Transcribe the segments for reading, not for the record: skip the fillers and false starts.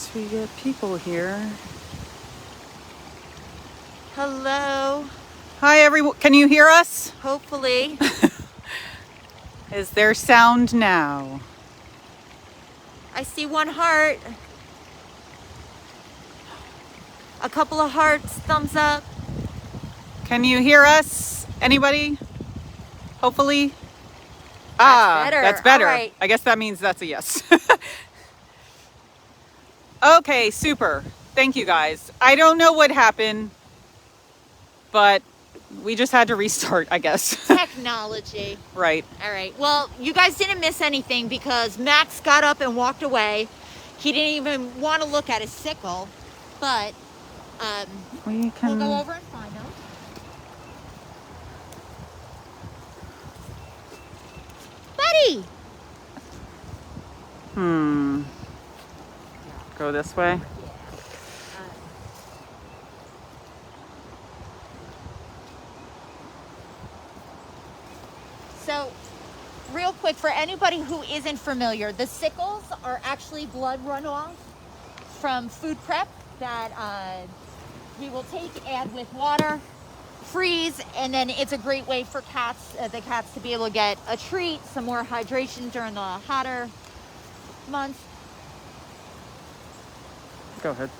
guess we get people here. Hello. Hi, everyone. Can you hear us? Hopefully. Is there sound now? I see one heart. A couple of hearts, thumbs up. Can you hear us? Anybody? Hopefully. That's better. That's better. All right. I guess that means that's a yes. Okay, super. Thank you guys. I don't know what happened, but we just had to restart, I guess. Technology. Right. All right. Well, you guys didn't miss anything because Max got up and walked away. He didn't even want to look at his sickle, but We'll go over and find him. Buddy! Go this way. So, real quick, for anybody who isn't familiar, the sickles are actually blood runoff from food prep that we will take, add with water, freeze, and then it's a great way for the cats to be able to get a treat, some more hydration during the hotter months. Go ahead.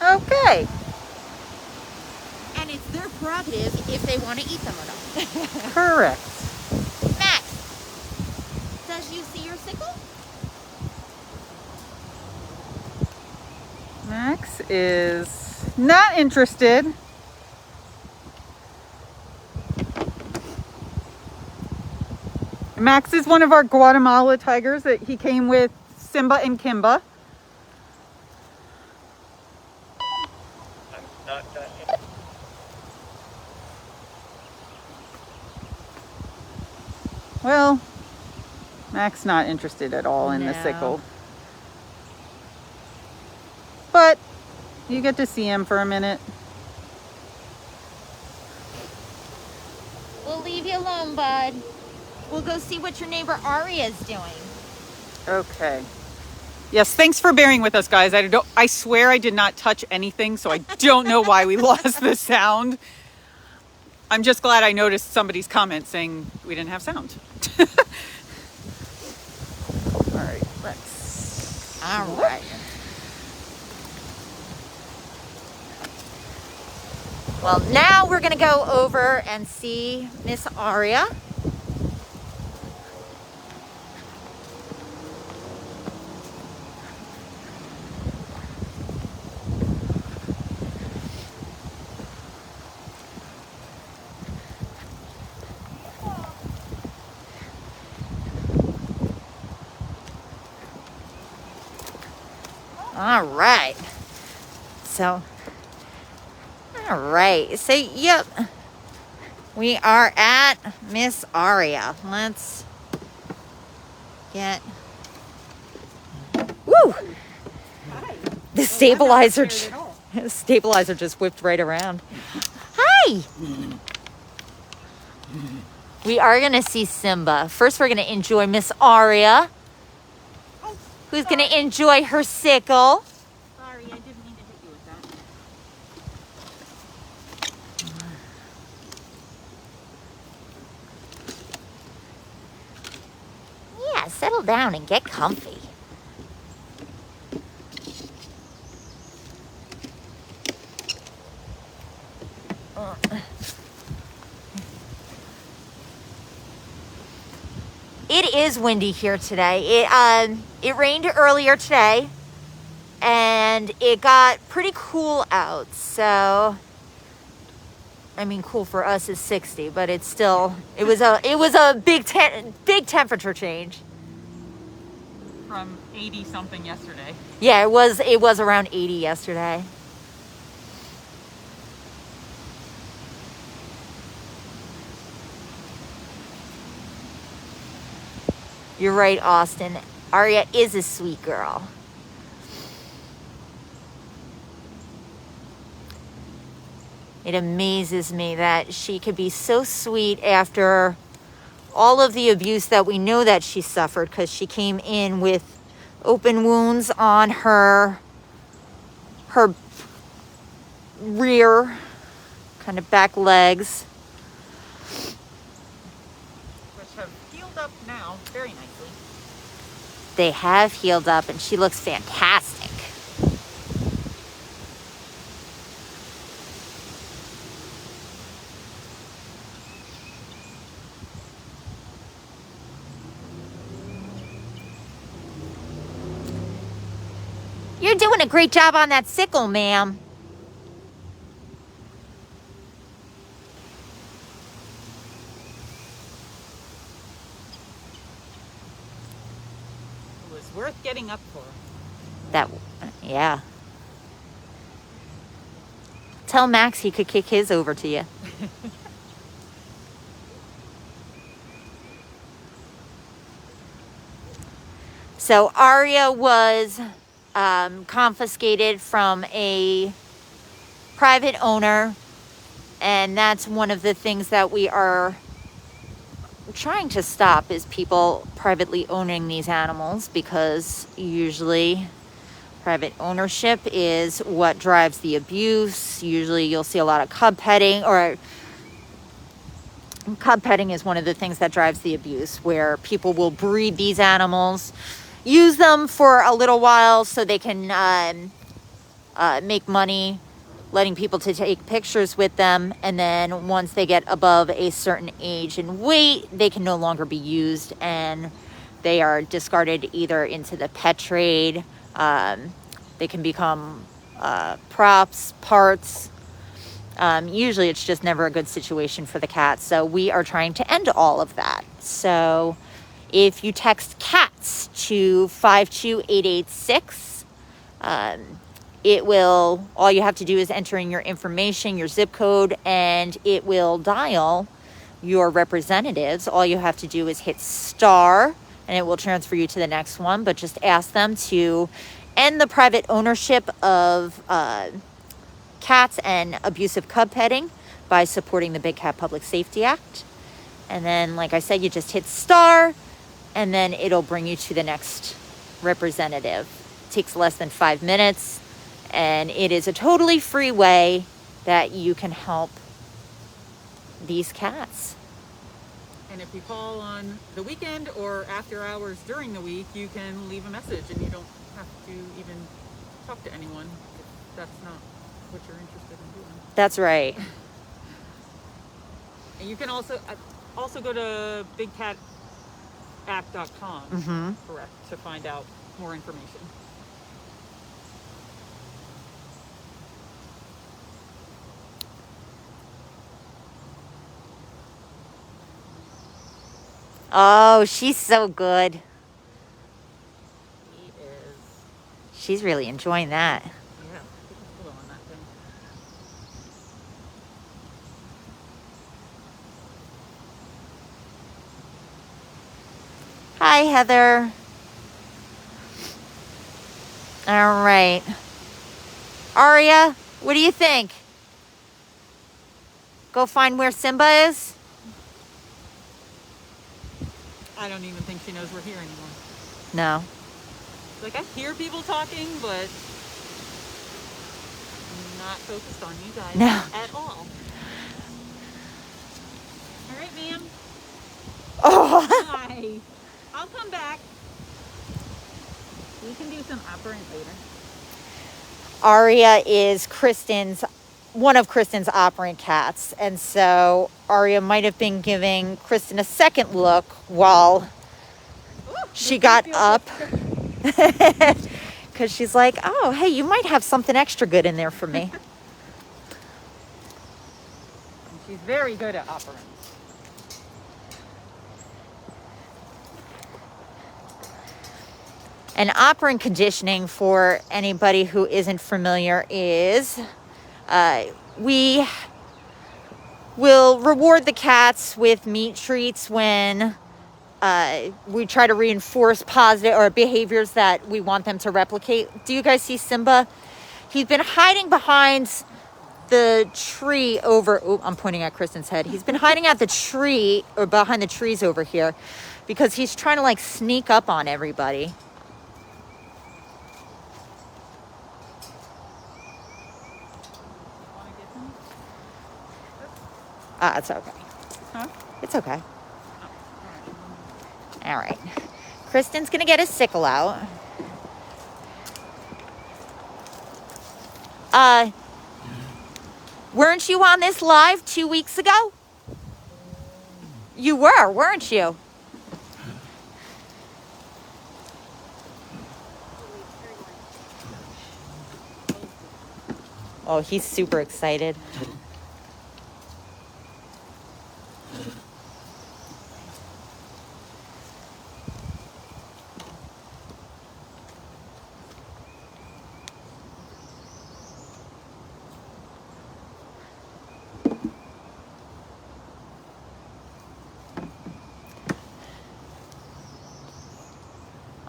Okay. And it's their prerogative if they want to eat them or not. Correct. Max, does you see your sickle? Max is not interested. Max is one of our Guatemala tigers that he came with Simba and Kimba. Well, Max not interested at all in the No. sickle. But you get to see him for a minute. We'll leave you alone, bud. We'll go see what your neighbor Aria is doing. Okay. Yes, thanks for bearing with us, guys. I swear I did not touch anything, so I don't know why we lost the sound. I'm just glad I noticed somebody's comment saying we didn't have sound. All right, let's... All right. Well, now we're going to go over and see Miss Aria. All right. So, yep. We are at Miss Aria. Let's get... Woo! The stabilizer just whipped right around. Hi! We are going to see Simba. First, we're going to enjoy Miss Aria, who's going to enjoy her sickle. Sorry, I didn't mean to hit you with that. Yeah, settle down and get comfy. It is windy here today. It rained earlier today, and it got pretty cool out. So, I mean, cool for us is 60, but it's still it was a big temperature change. From 80 something yesterday. Yeah, it was around 80 yesterday. You're right, Austin. Aria is a sweet girl. It amazes me that she could be so sweet after all of the abuse that we know that she suffered, because she came in with open wounds on her rear, kind of back legs. Which have healed up now very nicely. They have healed up, and she looks fantastic. You're doing a great job on that sickle, ma'am. It was worth getting up for. Yeah. Tell Max he could kick his over to you. So Aria was confiscated from a private owner, and that's one of the things that we are trying to stop, is people privately owning these animals, because usually private ownership is what drives the abuse. Usually you'll see a lot of cub petting, or cub petting is one of the things that drives the abuse, where people will breed these animals, use them for a little while so they can make money, letting people to take pictures with them, and then once they get above a certain age and weight, they can no longer be used, and they are discarded either into the pet trade. They can become props, parts. Usually it's just never a good situation for the cats. So we are trying to end all of that. So if you text CATS to 52886, it will, all you have to do is enter in your information, your zip code, and it will dial your representatives. All you have to do is hit star, and it will transfer you to the next one. But just ask them to end the private ownership of cats and abusive cub petting by supporting the Big Cat Public Safety Act. And then, like I said, you just hit star, and then it'll bring you to the next representative. It takes less than 5 minutes, and it is a totally free way that you can help these cats. And if you call on the weekend or after hours during the week, you can leave a message, and you don't have to even talk to anyone if that's not what you're interested in doing. That's right. And you can also go to bigcatapp.com, correct, to find out more information. Oh, she's so good. He is. She's really enjoying that. Yeah, hold on that thing. Hi, Heather. All right. Aria, what do you think? Go find where Simba is? I don't even think she knows we're here anymore. No. Like, I hear people talking, but I'm not focused on you guys at all. All right, ma'am. Oh. Hi. I'll come back. We can do some operant later. Aria is one of Kristen's operant cats, and so Aria might have been giving Kristen a second look while she got up, because she's like, oh, hey, you might have something extra good in there for me. And she's very good at operants. And operant conditioning, for anybody who isn't familiar, is we will reward the cats with meat treats when we try to reinforce positive or behaviors that we want them to replicate. Do you guys see Simba? He's been hiding behind the tree over, oh, I'm pointing at Kristen's head. He's been hiding at the tree or behind the trees over here because he's trying to like sneak up on everybody. It's okay. Huh? It's okay. All right. Kristen's going to get his sickle out. Weren't you on this live 2 weeks ago? You were, weren't you? Oh, he's super excited.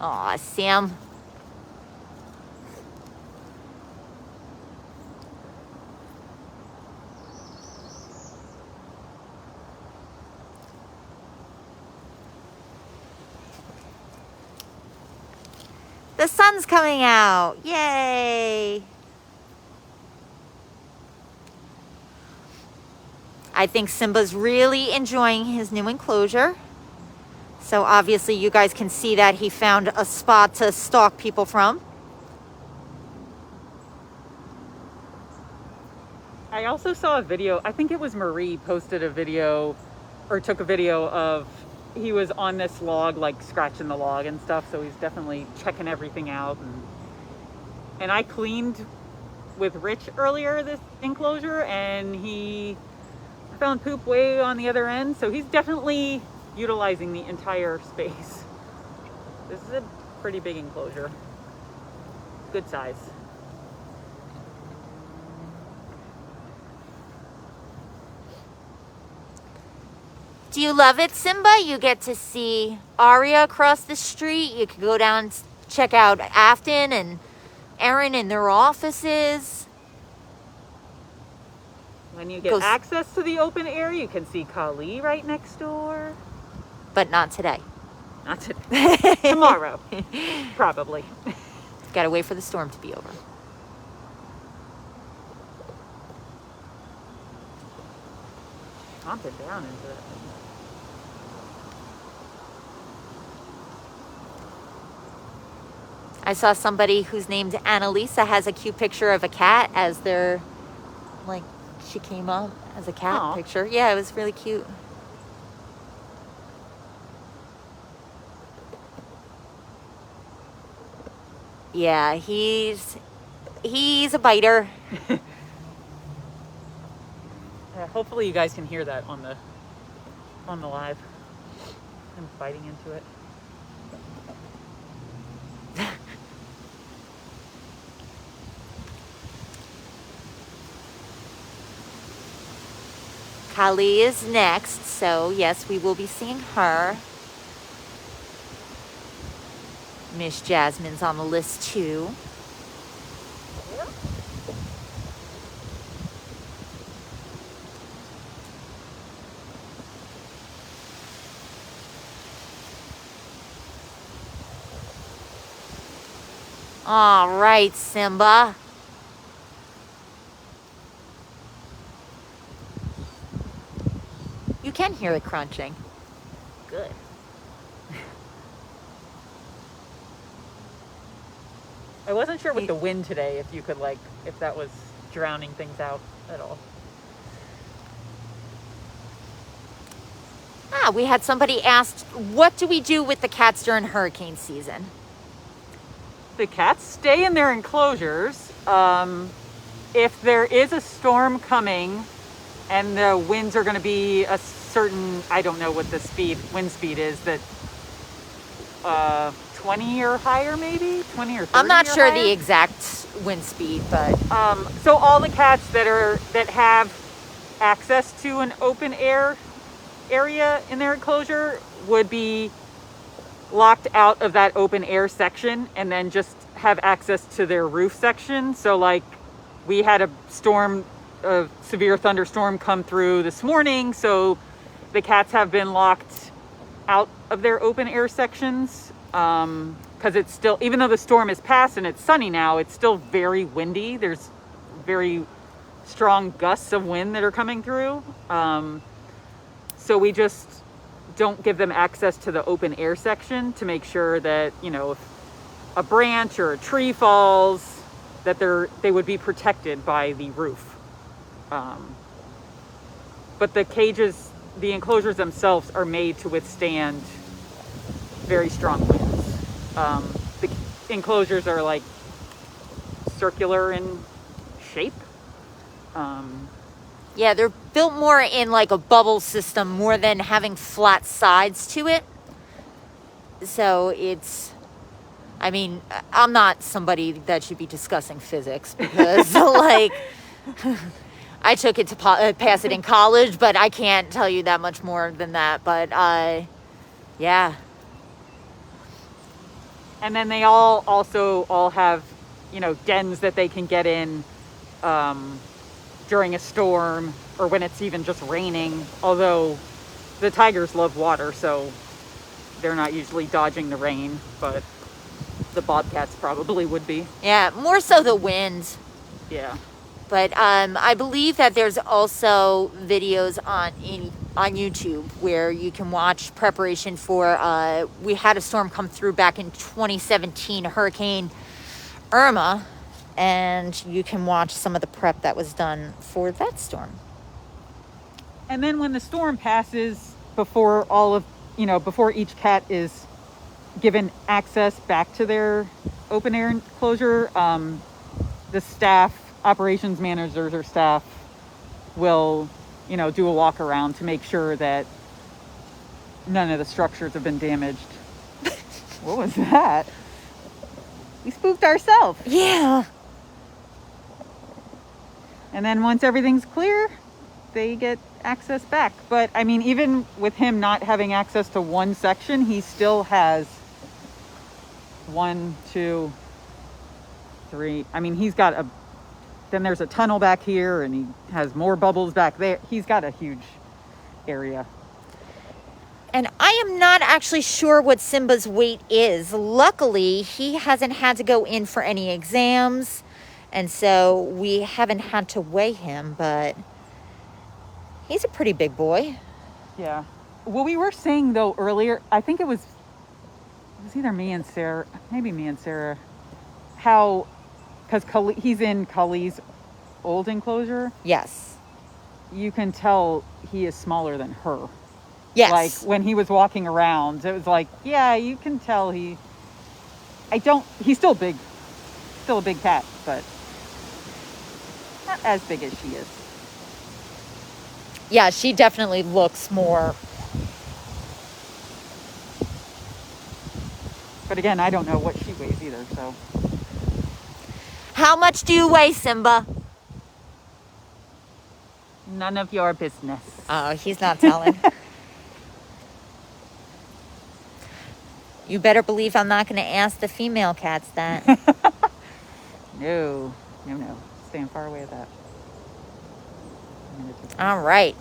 Aw, Sam. The sun's coming out. Yay. I think Simba's really enjoying his new enclosure. So obviously you guys can see that he found a spot to stalk people from. I also saw a video, I think it was Marie posted a video or took a video of he was on this log, like scratching the log and stuff. So he's definitely checking everything out. And I cleaned with Rich earlier this enclosure and he found poop way on the other end. So he's definitely utilizing the entire space. This is a pretty big enclosure. Good size. Do you love it, Simba? You get to see Aria across the street. You can go down and check out Afton and Erin in their offices. When you get access to the open air, you can see Kali right next door. But not today. Not today. Tomorrow. Probably. Gotta wait for the storm to be over. Chomping down into that thing. I saw somebody who's named Annalisa has a cute picture of a cat as they're, like, she came up as a cat Aww. picture. Yeah, it was really cute. Yeah, he's a biter. Hopefully you guys can hear that on the live. I'm biting into it. Kali is next, so yes, we will be seeing her. Miss Jasmine's on the list too. All right, Simba. You can hear it crunching. Good. I wasn't sure with the wind today if you could if that was drowning things out at all. We had somebody asked, what do we do with the cats during hurricane season? The cats stay in their enclosures. If there is a storm coming and the winds are going to be a certain, I don't know what the wind speed is, that 20 or higher maybe? 20 or 30 I'm not sure higher? the exact wind speed, but... So all the cats that have access to an open air area in their enclosure would be locked out of that open air section and then just have access to their roof section. So like we had a storm a severe thunderstorm come through this morning, so the cats have been locked out of their open air sections, because it's still, even though the storm is past and it's sunny now, it's still very windy. There's very strong gusts of wind that are coming through. So we just don't give them access to the open air section to make sure that, you know, if a branch or a tree falls, that they would be protected by the roof. But the cages, the enclosures themselves are made to withstand very strong winds. The enclosures are like circular in shape. Yeah, they're built more in like a bubble system more than having flat sides to it. So it's, I mean, I'm not somebody that should be discussing physics because like I took it to pass it in college, but I can't tell you that much more than that. But yeah. And then they also all have, you know, dens that they can get in during a storm or when it's even just raining. Although the tigers love water, so they're not usually dodging the rain, but the bobcats probably would be. Yeah, more so the wind. Yeah. But I believe that there's also videos on YouTube where you can watch preparation for, we had a storm come through back in 2017, Hurricane Irma, and you can watch some of the prep that was done for that storm. And then when the storm passes, before before each cat is given access back to their open air enclosure, the staff, operations managers or staff will, you know, do a walk around to make sure that none of the structures have been damaged. What was that? We spooked ourselves. Yeah. And then once everything's clear, they get access back. But I mean, even with him not having access to one section, he still has 1, 2, 3. I mean, he's got then there's a tunnel back here and he has more bubbles back there. He's got a huge area. And I am not actually sure what Simba's weight is. Luckily, he hasn't had to go in for any exams. And so we haven't had to weigh him, but he's a pretty big boy. Yeah. Well, we were saying though earlier, I think it was either me and Sarah, maybe me and Sarah, how, because he's in Kali's old enclosure. Yes. You can tell he is smaller than her. Yes. Like when he was walking around, it was like, yeah, you can tell he's still big, still a big cat, but not as big as she is. Yeah, she definitely looks more. But again, I don't know what she weighs either, so. How much do you weigh, Simba? None of your business. Oh, he's not telling. You better believe I'm not going to ask the female cats that. No. Staying far away of that. All right.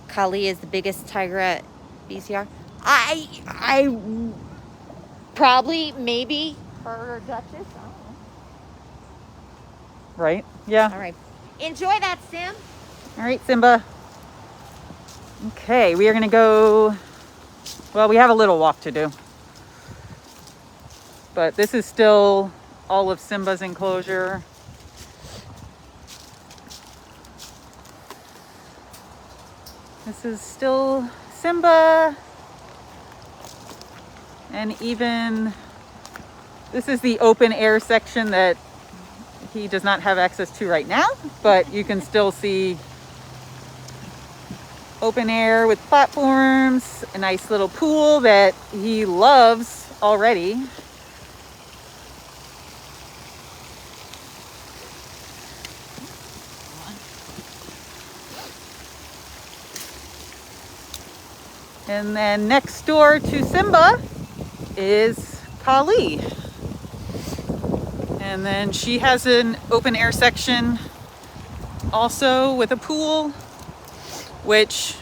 Kali is the biggest tiger at BCR. I probably, maybe her Duchess. I don't know. Right? Yeah. All right. Enjoy that, Sim. All right, Simba. Okay, we are going to go. Well, we have a little walk to do. But this is still all of Simba's enclosure. This is still Simba. And even this is the open air section that he does not have access to right now, but you can still see open air with platforms, a nice little pool that he loves already. And then next door to Simba is Kali. And then she has an open air section also with a pool, which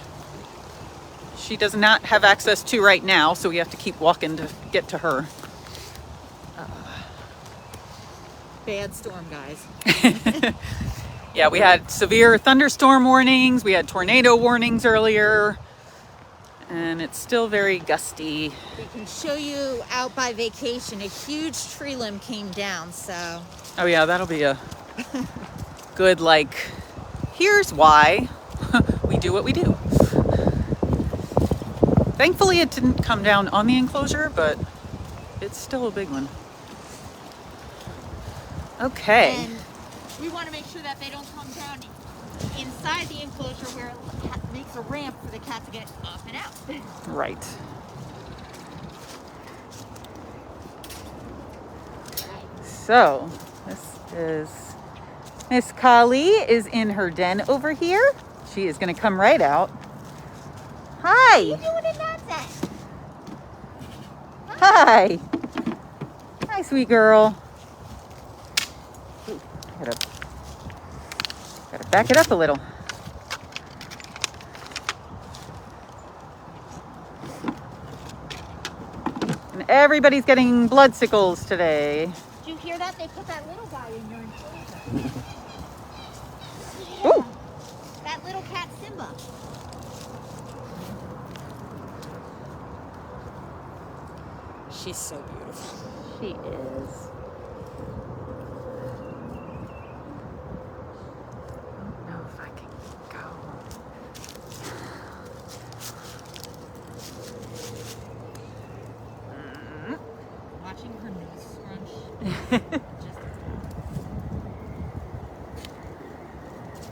she does not have access to right now, so we have to keep walking to get to her. Bad storm, guys. Yeah, we had severe thunderstorm warnings, we had tornado warnings earlier, and it's still very gusty. We can show you out by vacation. A huge tree limb came down, so. Oh yeah, that'll be a good, like, here's why we do what we do. Thankfully it didn't come down on the enclosure, but it's still a big one. Okay. And we want to make sure that they don't come down inside the enclosure where it makes a ramp for the cat to get up and out. Right. So, this is Miss Kali is in her den over here. She is going to come right out. Hi. What are you doing in that den? Hi. Hi, sweet girl. Ooh, gotta back it up a little. And everybody's getting blood sickles today. Did you hear that? They put that little guy in your enclosure. Ooh. That little cat Simba. She's so beautiful. She is. I don't know if I can go. Watching her nose scrunch.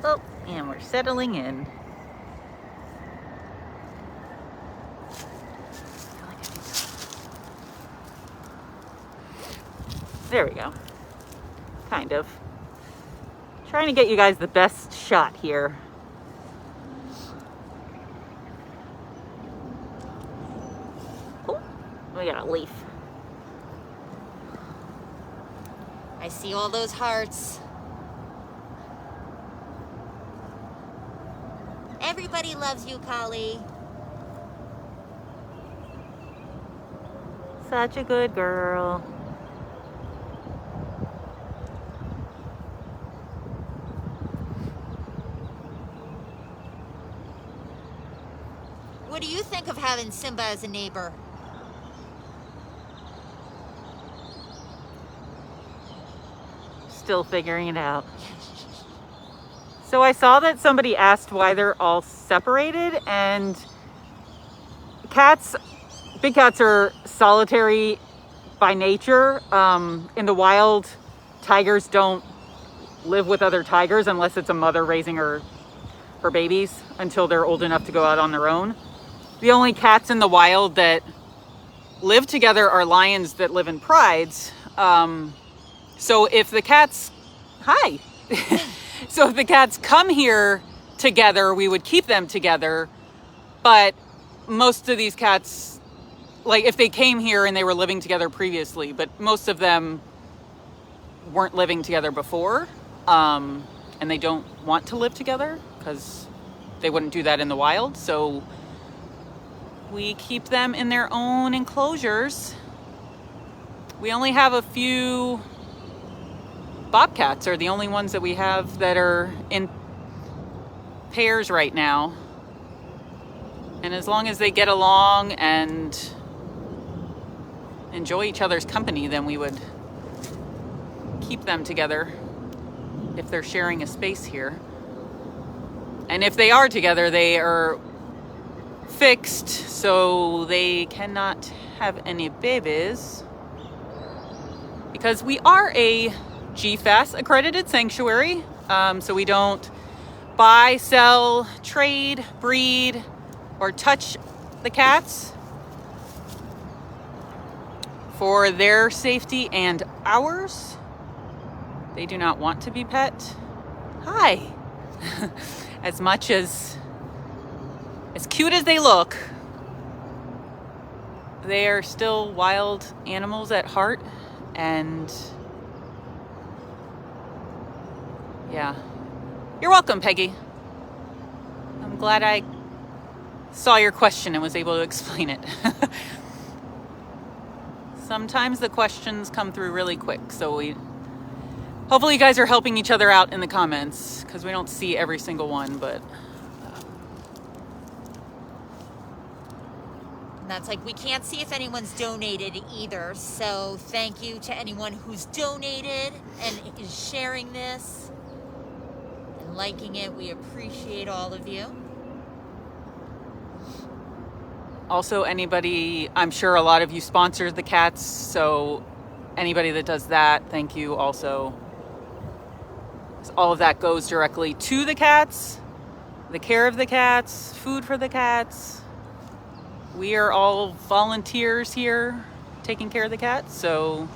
Oh, and we're settling in. There we go. Kind of. Trying to get you guys the best shot here. Oh, we got a leaf. I see all those hearts. Everybody loves you, Kali. Such a good girl. What do you think of having Simba as a neighbor? Still figuring it out. So I saw that somebody asked why they're all separated, and big cats are solitary by nature. In the wild, tigers don't live with other tigers unless it's a mother raising her babies until they're old enough to go out on their own. The only cats in the wild that live together are lions that live in prides. So if the cats, hi. So if the cats come here together, we would keep them together. But most of these cats, like if they came here and they were living together previously, but most of them weren't living together before. And they don't want to live together because they wouldn't do that in the wild. So we keep them in their own enclosures. We only have a few bobcats are the only ones that we have that are in pairs right now. And as long as they get along and enjoy each other's company, then we would keep them together if they're sharing a space here. And if they are together, they are fixed, so they cannot have any babies. Because we are a GFAS accredited sanctuary, so we don't buy, sell, trade, breed, or touch the cats. For their safety and ours, they do not want to be pet. Hi. As much as cute as they look, they are still wild animals at heart, and yeah, You're welcome, Peggy. I'm glad I saw your question and was able to explain it. Sometimes the questions come through really quick, so hopefully you guys are helping each other out in the comments, because we don't see every single one, but That's like, we can't see if anyone's donated either, so thank you to anyone who's donated and is sharing this and liking it. We appreciate all of you. also anybody, I'm sure a lot of you sponsor the cats, so anybody that does that, thank you also. All of that goes directly to the cats, the care of the cats, food for the cats. We are all volunteers here taking care of the cats, so.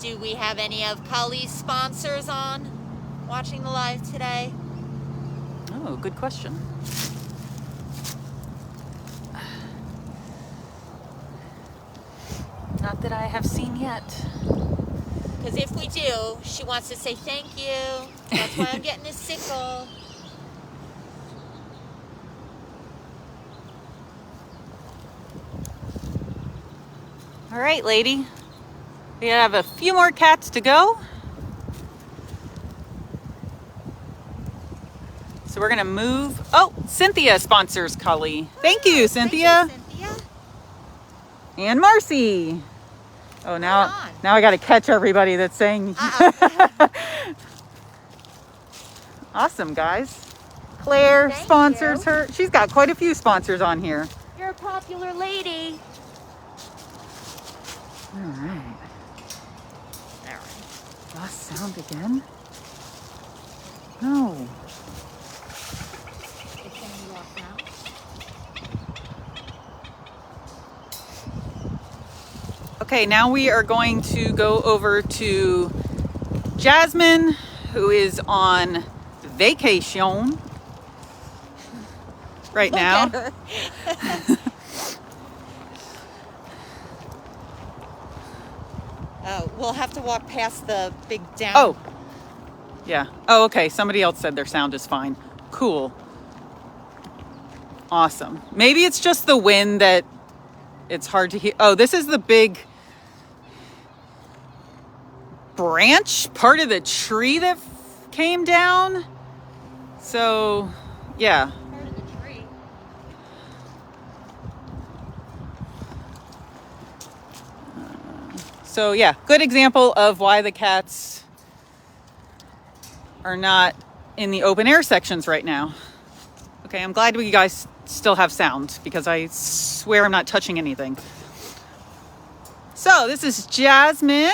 Do we have any of Kali's sponsors on watching the live today? Oh, good question. Not that I have seen yet. Because if we do, she wants to say thank you. That's why I'm getting this sickle. All right, lady. We have a few more cats to go. So we're gonna move. Oh, Cynthia sponsors Kali. Thank you, Cynthia. Thank you, Cynthia. And Marcy. Oh, now I got to catch everybody that's saying. Awesome, guys. Claire Thank sponsors you. her. She's got quite a few sponsors on here. You're a popular lady. All right. Lost sound again? No. It's going to be off now. Okay, now we are going to go over to Jasmine, who is on vacation right now. Oh, we'll have to walk past the big down. Oh, yeah. Oh, okay. Somebody else said their sound is fine. Cool. Awesome. Maybe it's just the wind that it's hard to hear. Oh, this is the big branch, part of the tree that came down. So, yeah. Part of the tree. So, yeah, good example of why the cats are not in the open air sections right now. Okay, I'm glad you guys still have sound, because I swear I'm not touching anything. So, this is Jasmine.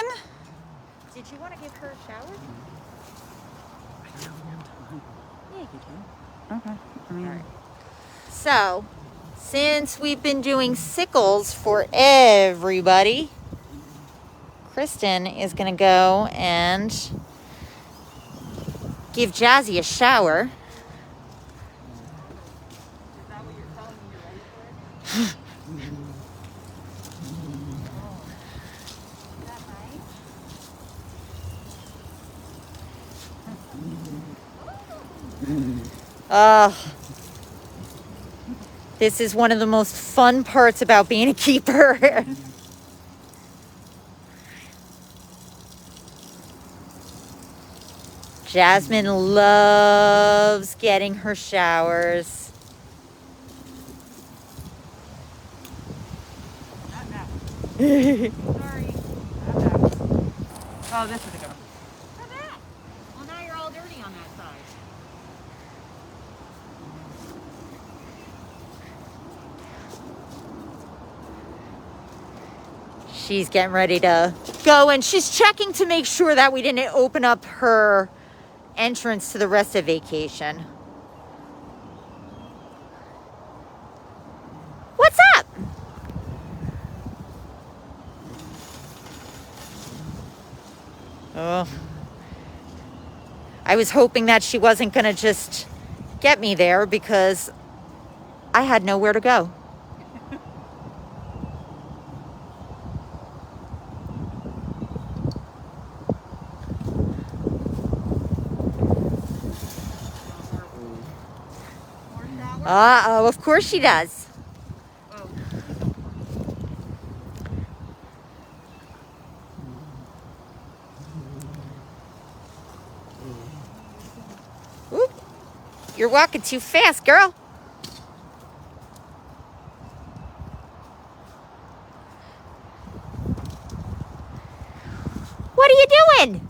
Did you want to give her a shower? Yeah, you can. Okay. I mean, All right. So, since we've been doing sickles for everybody, Kristen is going to go and give Jazzy a shower. Is that what you're telling me you're ready This is one of the most fun parts about being a keeper. Jasmine loves getting her showers. Not now. Sorry. Not now. Oh, this is a go. Come back. Well, now you're all dirty on that side. She's getting ready to go, and she's checking to make sure that we didn't open up her entrance to the rest of vacation. What's up? Oh. I was hoping that she wasn't going to just get me there, because I had nowhere to go. Uh-oh, of course she does. Oh. Oop. You're walking too fast, girl. What are you doing?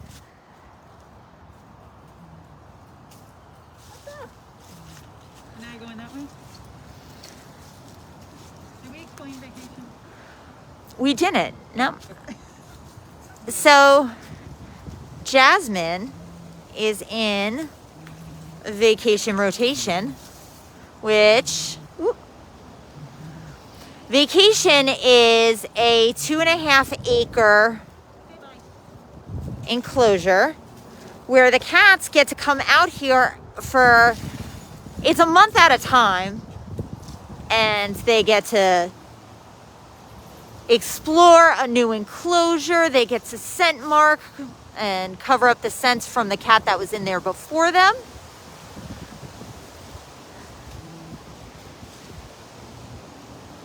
What's up? Now you're going that way? Did we explain vacation? We didn't. No. So, Jasmine is in vacation rotation, which vacation is a 2.5 acre enclosure where the cats get to come out here for, it's a month at a time, and they get to explore a new enclosure. They get to scent mark and cover up the scents from the cat that was in there before them.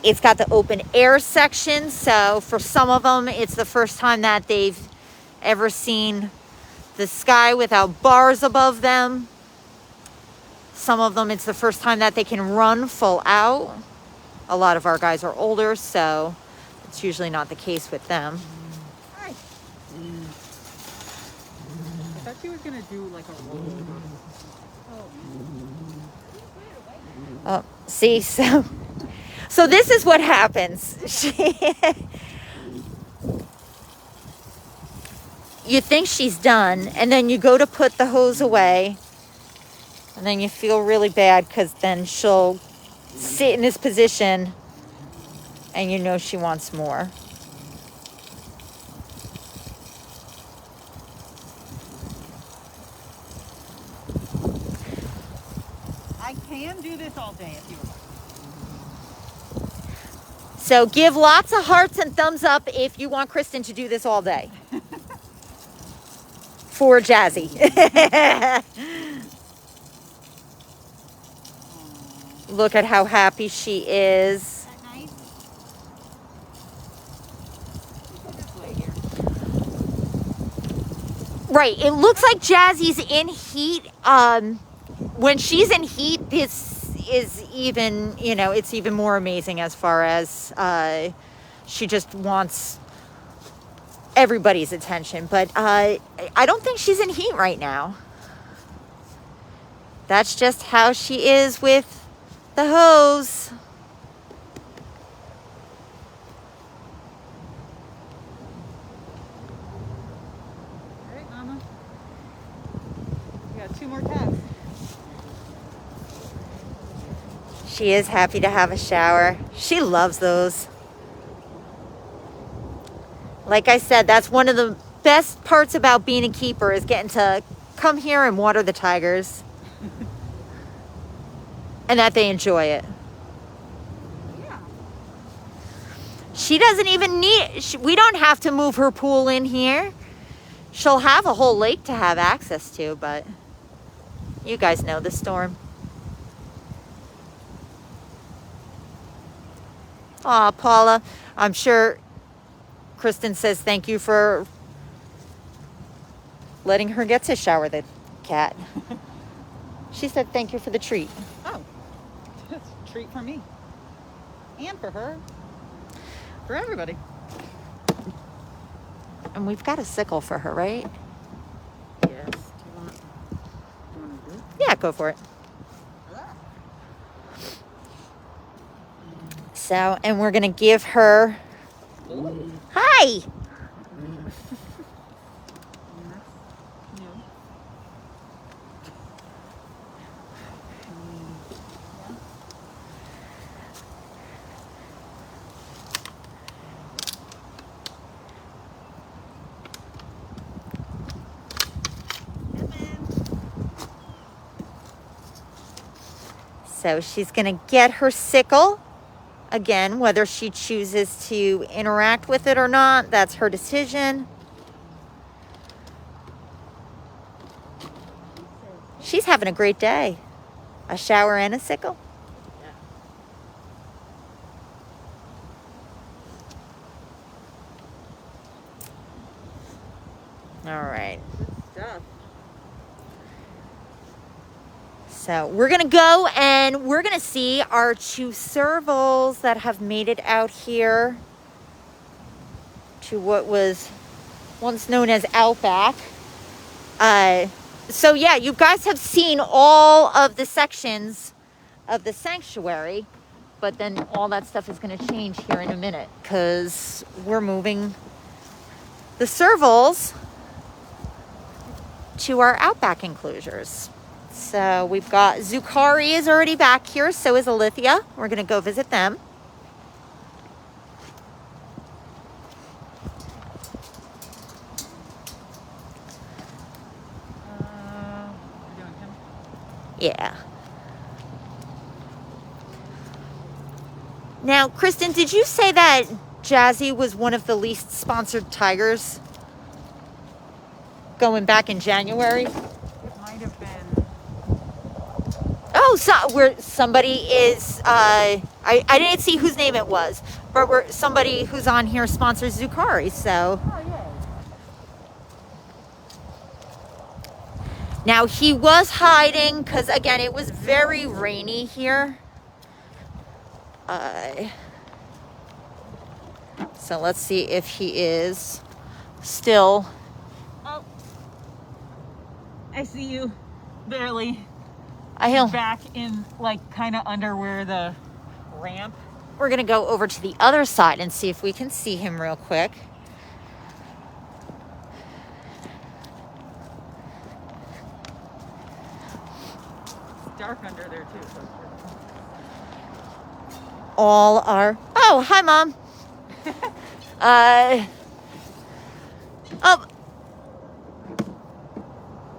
It's got the open air section, so for some of them, it's the first time that they've ever seen the sky without bars above them. Some of them, it's the first time that they can run full out. A lot of our guys are older, so it's usually not the case with them. Hi. I thought she was going to do like a roll over. Oh, see, so this is what happens. You think she's done, and then you go to put the hose away, and then you feel really bad because then she'll sit in this position and you know she wants more. I can do this all day if you would like. So give lots of hearts and thumbs up if you want Kristen to do this all day. For Jazzy. Look at how happy she is. Is that nice? You can just lay here. Right, it looks like Jazzy's in heat. When she's in heat, this is even, you know, it's even more amazing as far as she just wants everybody's attention. But I don't think she's in heat right now. That's just how she is with the hose. All right, Mama. We got 2 more cats. She is happy to have a shower. She loves those. Like I said, that's one of the best parts about being a keeper is getting to come here and water the tigers. And that they enjoy it. Yeah. She doesn't even need, we don't have to move her pool in here. She'll have a whole lake to have access to, but you guys know the storm. Aw, Paula, I'm sure Kristen says thank you for letting her get to shower the cat. She said thank you for the treat. Oh, that's a treat for me. And for her. For everybody. And we've got a sickle for her, right? Yes. Do you want to do it? Yeah, go for it. So, and we're going to give her... Ooh. Hi! So she's going to get her sickle. Again, whether she chooses to interact with it or not, that's her decision. She's having a great day. A shower and a sickle. All right. Good stuff. So we're going to go and we're going to see our 2 servals that have made it out here to what was once known as Outback. So yeah, you guys have seen all of the sections of the sanctuary, but then all that stuff is going to change here in a minute because we're moving the servals to our Outback enclosures. So we've got Zucari is already back here, so is Alithia. We're going to go visit them. Yeah. Now, Kristen, did you say that Jazzy was one of the least sponsored tigers going back in January? It might have been. Oh, so where somebody is, I didn't see whose name it was, but somebody who's on here sponsors Zucari, so. Oh, yeah. Now, he was hiding because, again, it was very rainy here. So let's see if he is still. Oh, I see you. Barely. We're Back in, like, kind of under where the ramp. going to go over to the other side and see if we can see him real quick. It's dark under there, too. So All are. Oh, hi, Mom.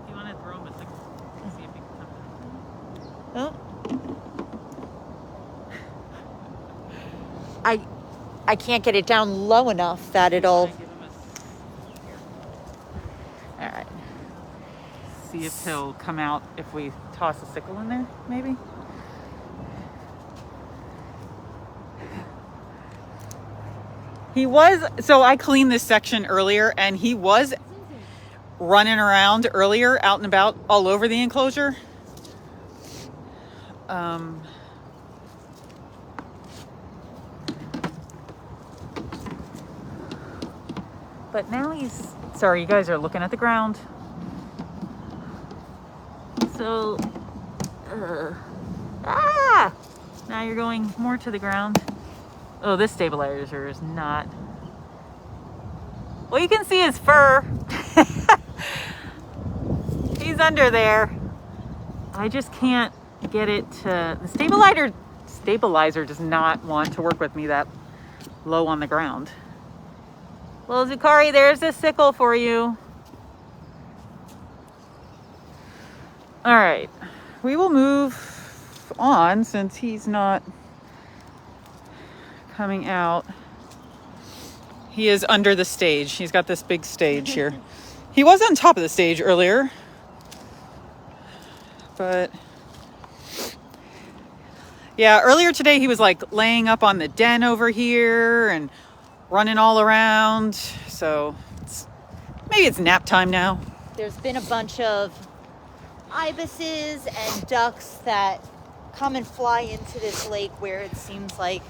you want to throw him a signal? See if he can come down. Oh. I can't get it down low enough that it'll. Give him All right. See if he'll come out if we toss a sickle in there, maybe? He was, so I cleaned this section earlier and he was running around earlier, out and about all over the enclosure. But now he's, sorry, you guys are looking at the ground. So, now you're going more to the ground. Oh, this stabilizer is not. Well, you can see his fur. He's under there. I just can't get it to, the stabilizer does not want to work with me that low on the ground. Well, Zucari, there's a sickle for you. All right, we will move on since he's not coming out. He is under the stage. He's got this big stage here. He was on top of the stage earlier, but yeah, earlier today he was like laying up on the den over here and running all around. So maybe it's nap time now. There's been a bunch of ibises and ducks that come and fly into this lake where it seems like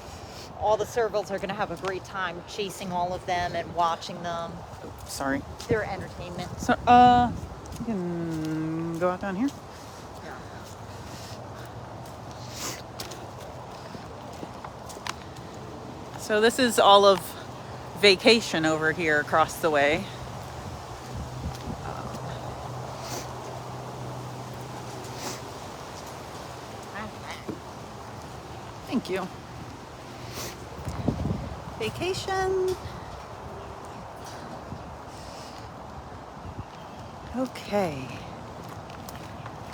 all the servals are going to have a great time chasing all of them and watching them. Sorry. Their entertainment. So, you can go out down here. So this is all of vacation over here across the way. Thank you. Vacation. Okay.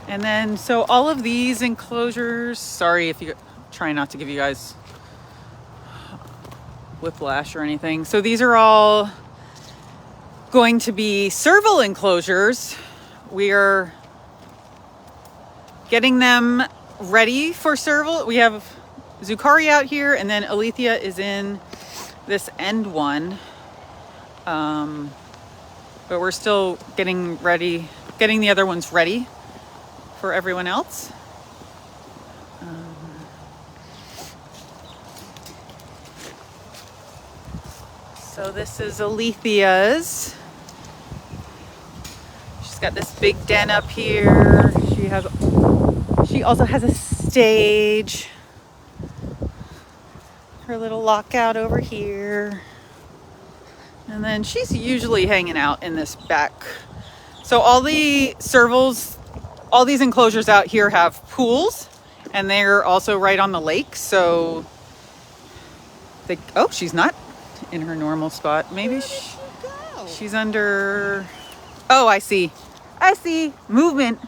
And then, so all of these enclosures, sorry if you, try not to give you guys whiplash or anything. So these are all going to be serval enclosures. We are getting them ready for serval. We have Zucari out here, and then Alethea is in this end one. but we're still getting the other ones ready for everyone else. So this is Alethea's. She's got this big den up here. She also has a stage. Her little lockout over here. And then she's usually hanging out in this back. So all the servals, all these enclosures out here have pools, and they're also right on the lake. So she's not in her normal spot. Maybe she's under. Oh, I see movement.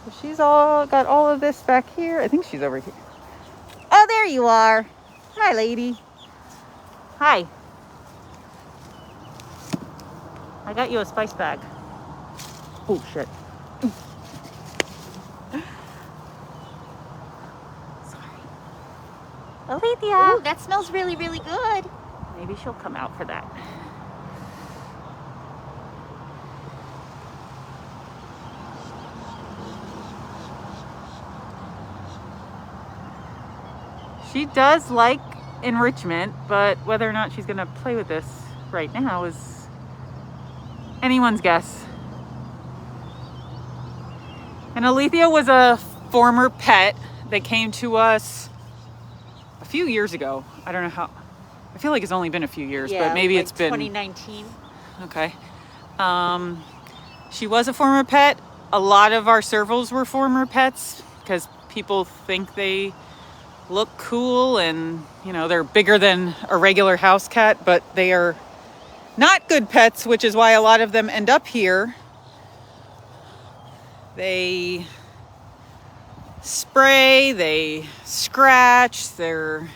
So she's got all of this back here. I think she's over here. Oh, there you are. Hi, lady. Hi. I got you a spice bag. Oh, shit. Sorry. Alethea. Ooh, that smells really, really good. Maybe she'll come out for that. She does like enrichment, but whether or not she's gonna play with this right now is anyone's guess. And Alethea was a former pet that came to us a few years ago. I don't know how. I feel like it's only been a few years, but maybe like it's been 2019. Okay. She was a former pet. A lot of our servals were former pets because people think they look cool and, they're bigger than a regular house cat, but they are not good pets, which is why a lot of them end up here. They spray, they scratch, Well,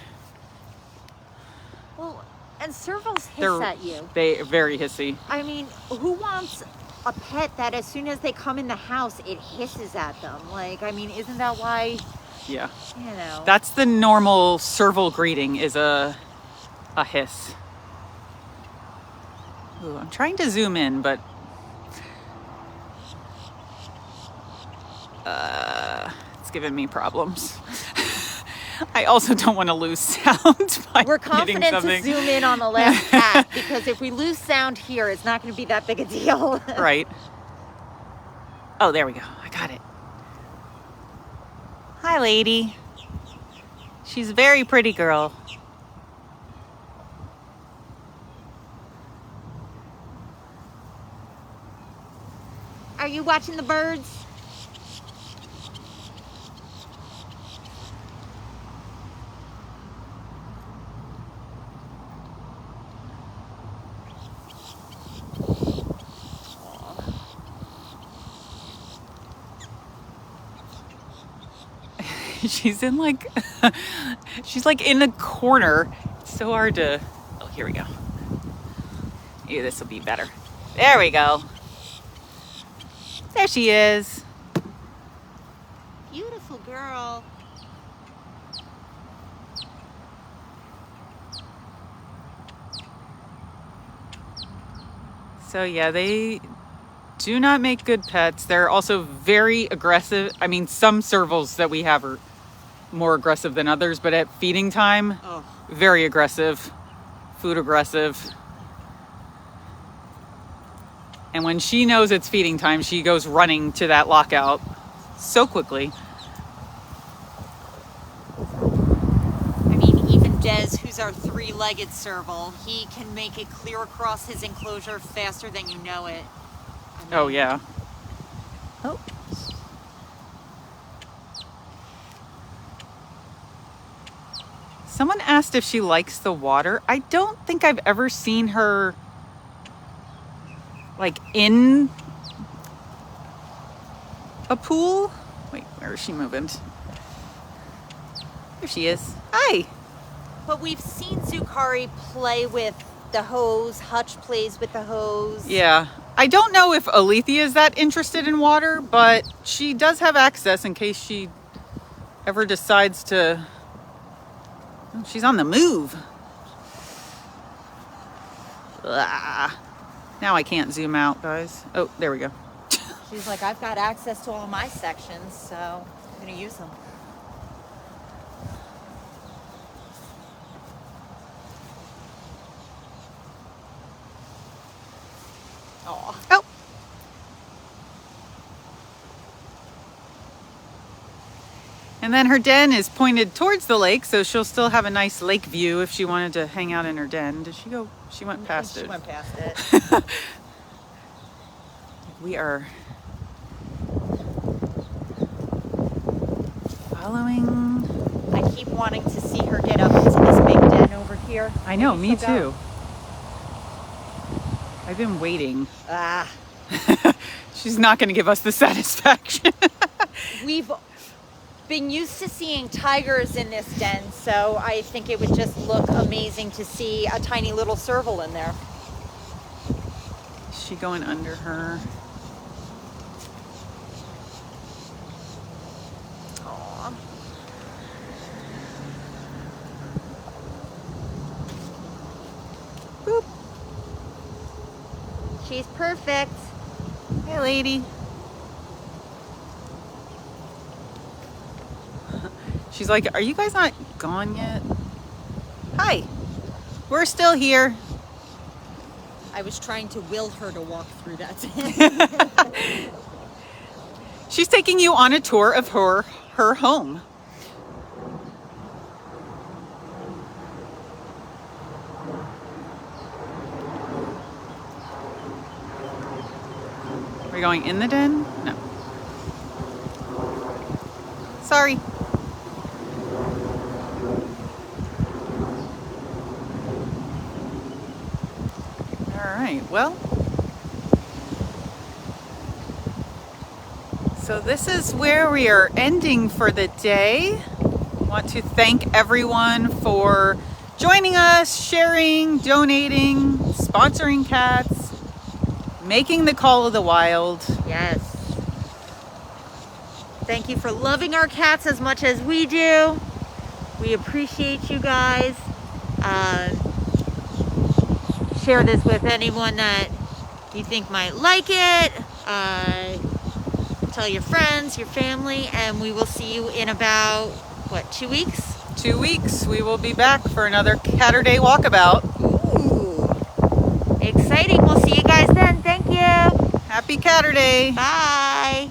and servals hiss at you. They're very hissy. I mean, who wants a pet that as soon as they come in the house, it hisses at them? Isn't that why? Yeah. That's the normal serval greeting is a hiss. Ooh, I'm trying to zoom in, but it's giving me problems. I also don't want to lose sound by We're confident to zoom in on the last cat because if we lose sound here, it's not going to be that big a deal. Right. Oh, there we go. I got it. Hi, lady. She's a very pretty girl. Are you watching the birds? She's in she's in a corner. It's so hard to. Oh, here we go. Yeah, this will be better. There we go. There she is. Beautiful girl. So yeah, they do not make good pets. They're also very aggressive. I mean, some servals that we have are more aggressive than others, but at feeding time, very aggressive, food aggressive. And when she knows it's feeding time, she goes running to that lockout so quickly. Even Des, who's our three-legged serval, he can make it clear across his enclosure faster than you know it. Oh, yeah. Oh. Someone asked if she likes the water. I don't think I've ever seen her in a pool. Wait, where is she moving? There she is. Hi. But we've seen Zukari play with the hose. Hutch plays with the hose. Yeah. I don't know if Alethea is that interested in water, but she does have access in case she ever decides to. Oh, she's on the move. Ah. Now I can't zoom out, guys. Oh, there we go. She's like, I've got access to all my sections, so I'm gonna use them. Oh. And then her den is pointed towards the lake, so she'll still have a nice lake view if she wanted to hang out in her den. Did she go? She went past it. She went past it. We are following. I keep wanting to see her get up into this big den over here. I know, Maybe me she'll go. too. I've been waiting. Ah. She's not going to give us the satisfaction. We've been used to seeing tigers in this den, so I think it would just look amazing to see a tiny little serval in there. Is she going under her? Aww. Boop. She's perfect. Hey, lady. She's like, are you guys not gone yet? Hi. We're still here. I was trying to will her to walk through that. She's taking you on a tour of her home. Are we going in the den? No. Sorry. All right, well. So this is where we are ending for the day. I want to thank everyone for joining us, sharing, donating, sponsoring cats, making the call of the wild. Yes. Thank you for loving our cats as much as we do. We appreciate you guys. Share this with anyone that you think might like it. Tell your friends, your family, and we will see you in about, what, 2 weeks? 2 weeks, we will be back for another CATurday Walkabout. Ooh. Exciting. We'll see you guys then. Thank you. Happy CATurday. Bye.